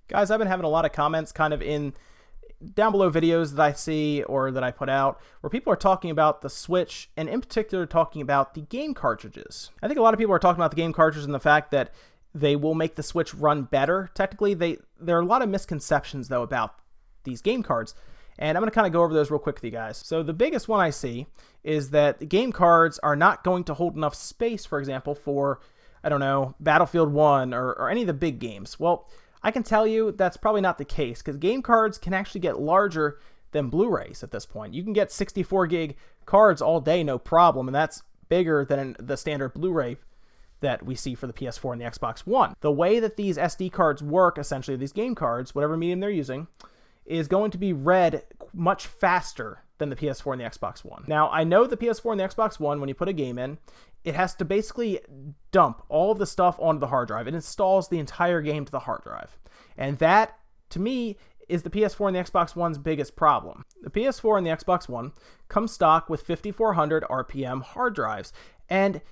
Guys, I've been having a lot of comments kind of in down below videos that I see or that I put out where people are talking about the Switch and in particular talking about the game cartridges. I think a lot of people are talking about the game cartridges and the fact that they will make the Switch run better. Technically, there are a lot of misconceptions though about these game cards. And I'm going to kind of go over those real quick with you guys. So the biggest one I see is that the game cards are not going to hold enough space, for example, for, I don't know, Battlefield 1 or any of the big games. Well, I can tell you that's probably not the case because game cards can actually get larger than Blu-rays at this point. You can get 64 gig cards all day, no problem, and that's bigger than the standard Blu-ray that we see for the PS4 and the Xbox One. The way that these SD cards work, essentially, these game cards, whatever medium they're using, is going to be read much faster than the PS4 and the Xbox One. Now, I know the PS4 and the Xbox One, when you put a game in, it has to basically dump all of the stuff onto the hard drive. It installs the entire game to the hard drive. And that, to me, is the PS4 and the Xbox One's biggest problem. The PS4 and the Xbox One come stock with 5400 RPM hard drives. And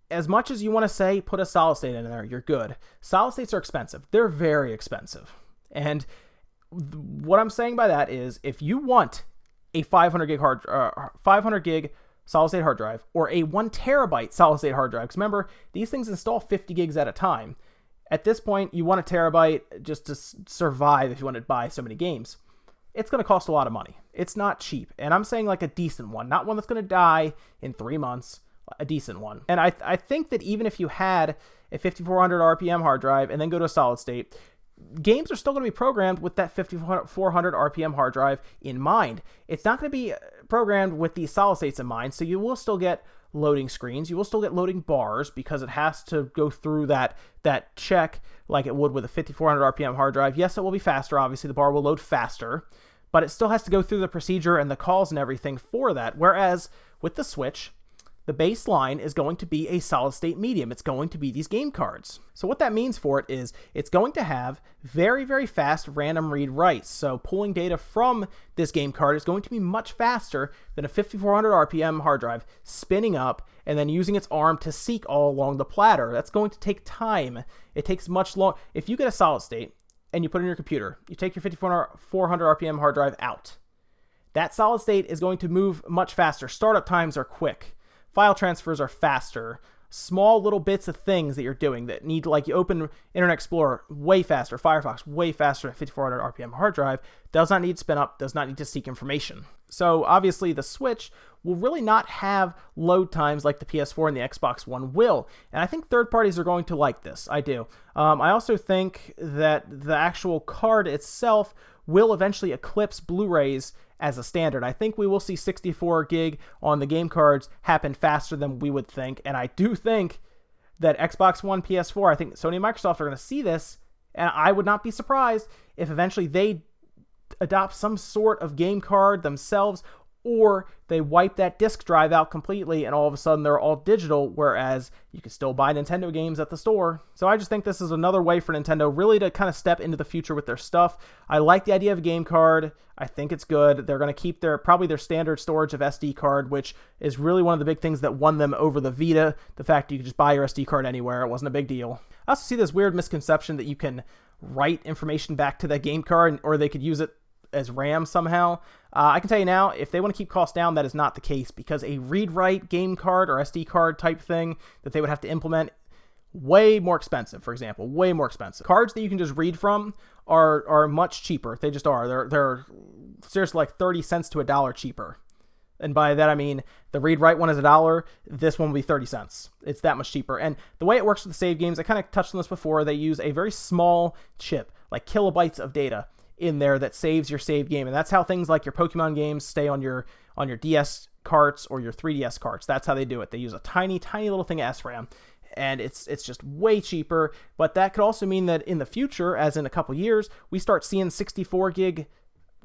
as much as you want to say, put a solid state in there, you're good. Solid states are expensive. They're very expensive. And what I'm saying by that is, if you want a 500 gig solid state hard drive or a 1 terabyte solid state hard drive, because remember, these things install 50 gigs at a time. At this point, you want a terabyte just to survive if you want to buy so many games. It's going to cost a lot of money. It's not cheap. And I'm saying like a decent one, not one that's going to die in 3 months, a decent one. And I think that even if you had a 5400 RPM hard drive and then go to a solid state, games are still going to be programmed with that 5400 RPM hard drive in mind. It's not going to be programmed with these solid states in mind, so you will still get loading screens. You will still get loading bars because it has to go through that check like it would with a 5400 RPM hard drive. Yes, it will be faster. Obviously, the bar will load faster, but it still has to go through the procedure and the calls and everything for that. Whereas with the Switch, the baseline is going to be a solid state medium. It's going to be these game cards. So what that means for it is it's going to have very, very fast random read writes. So pulling data from this game card is going to be much faster than a 5400 RPM hard drive spinning up and then using its arm to seek all along the platter. That's going to take time. It takes much long. If you get a solid state and you put it in your computer, you take your 5400 RPM hard drive out, that solid state is going to move much faster. Startup times are quick. File transfers are faster. Small little bits of things that you're doing that need, like you open Internet Explorer way faster, Firefox way faster at 5400 RPM hard drive, does not need to spin up, does not need to seek information. So obviously the Switch will really not have load times like the PS4 and the Xbox One will. And I think third parties are going to like this. I do. I also think that the actual card itself will eventually eclipse Blu-rays as a standard. I think we will see 64 gig on the game cards happen faster than we would think. And I do think that Xbox One, PS4, I think Sony and Microsoft are going to see this. And I would not be surprised if eventually they adopt some sort of game card themselves, or they wipe that disk drive out completely and all of a sudden they're all digital, whereas you can still buy Nintendo games at the store. So I just think this is another way for Nintendo really to kind of step into the future with their stuff. I like the idea of a game card. I think it's good. They're going to keep probably their standard storage of SD card, which is really one of the big things that won them over the Vita. The fact you could just buy your SD card anywhere. It wasn't a big deal. I also see this weird misconception that you can write information back to that game card, or they could use it as RAM somehow. I can tell you now, if they want to keep costs down, that is not the case, because a read-write game card or SD card type thing that they would have to implement, way more expensive, for example, way more expensive. Cards that you can just read from are much cheaper. They just are. They're seriously like 30 cents to $1 cheaper. And by that, I mean the read-write one is $1. This one will be 30 cents. It's that much cheaper. And the way it works with the save games, I kind of touched on this before, they use a very small chip, like kilobytes of data in there that saves your save game. And that's how things like your Pokemon games stay on your DS carts or your 3DS carts. That's how they do it. They use a tiny, tiny little thing of SRAM. And it's just way cheaper. But that could also mean that in the future, as in a couple years, we start seeing 64 gig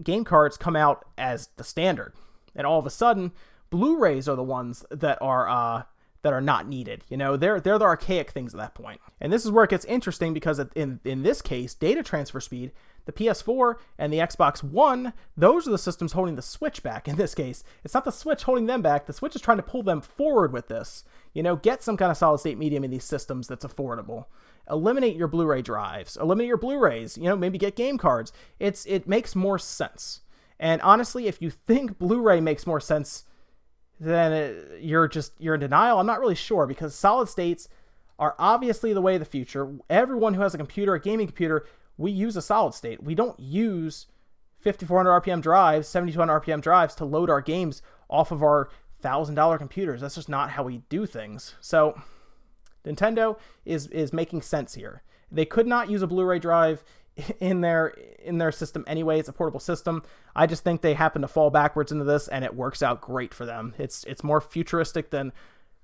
game cards come out as the standard. And all of a sudden, Blu-rays are the ones that are not needed. You know, they're the archaic things at that point. And this is where it gets interesting, because in this case, data transfer speed, the PS4 and the Xbox One, those are the systems holding the Switch back. In this case, it's not the Switch holding them back. The Switch is trying to pull them forward with this. You know, get some kind of solid state medium in these systems that's affordable. eliminate your Blu-ray drives, eliminate your Blu-rays, you know, maybe get game cards. It makes more sense. And honestly, if you think Blu-ray makes more sense, then you're in denial. I'm not really sure, because solid states are obviously the way of the future. Everyone who has a computer, a gaming computer, we use a solid state. We don't use 5400 RPM drives, 7200 RPM drives to load our games off of our $1,000 computers. That's just not how we do things. So Nintendo is making sense here. They could not use a Blu-ray drive in their system anyway. It's a portable system. I just think they happen to fall backwards into this, and it works out great for them. It's more futuristic than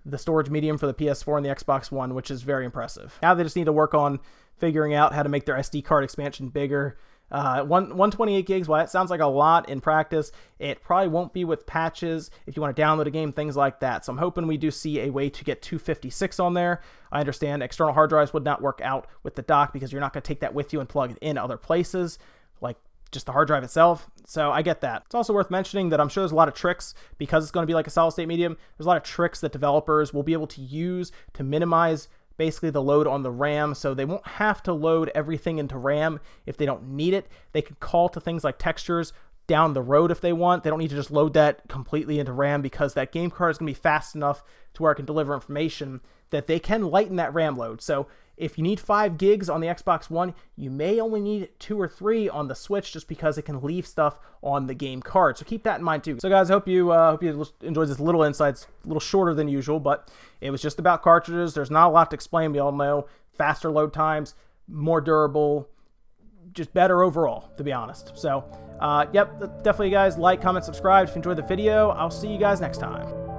the storage medium for the PS4 and the Xbox One, which is very impressive. Now they just need to work on figuring out how to make their SD card expansion bigger. 128 gigs, while that sounds like a lot in practice, it probably won't be with patches if you want to download a game, things like that. So I'm hoping we do see a way to get 256 on there. I understand external hard drives would not work out with the dock, because you're not going to take that with you and plug it in other places, like just the hard drive itself. So I get that. It's also worth mentioning that I'm sure there's a lot of tricks, because it's going to be like a solid state medium. There's a lot of tricks that developers will be able to use to minimize basically the load on the RAM, so they won't have to load everything into RAM if they don't need it. They could call to things like textures down the road if they want. They don't need to just load that completely into RAM, because that game card is going to be fast enough to where it can deliver information that they can lighten that RAM load. So if you need 5 gigs on the Xbox One, you may only need 2 or 3 on the Switch, just because it can leave stuff on the game card. So keep that in mind too. So guys, I hope you enjoyed this little insight. It's a little shorter than usual, but it was just about cartridges. There's not a lot to explain. We all know faster load times, more durable, just better overall, to be honest. So, yep, definitely guys, like, comment, subscribe if you enjoyed the video. I'll see you guys next time.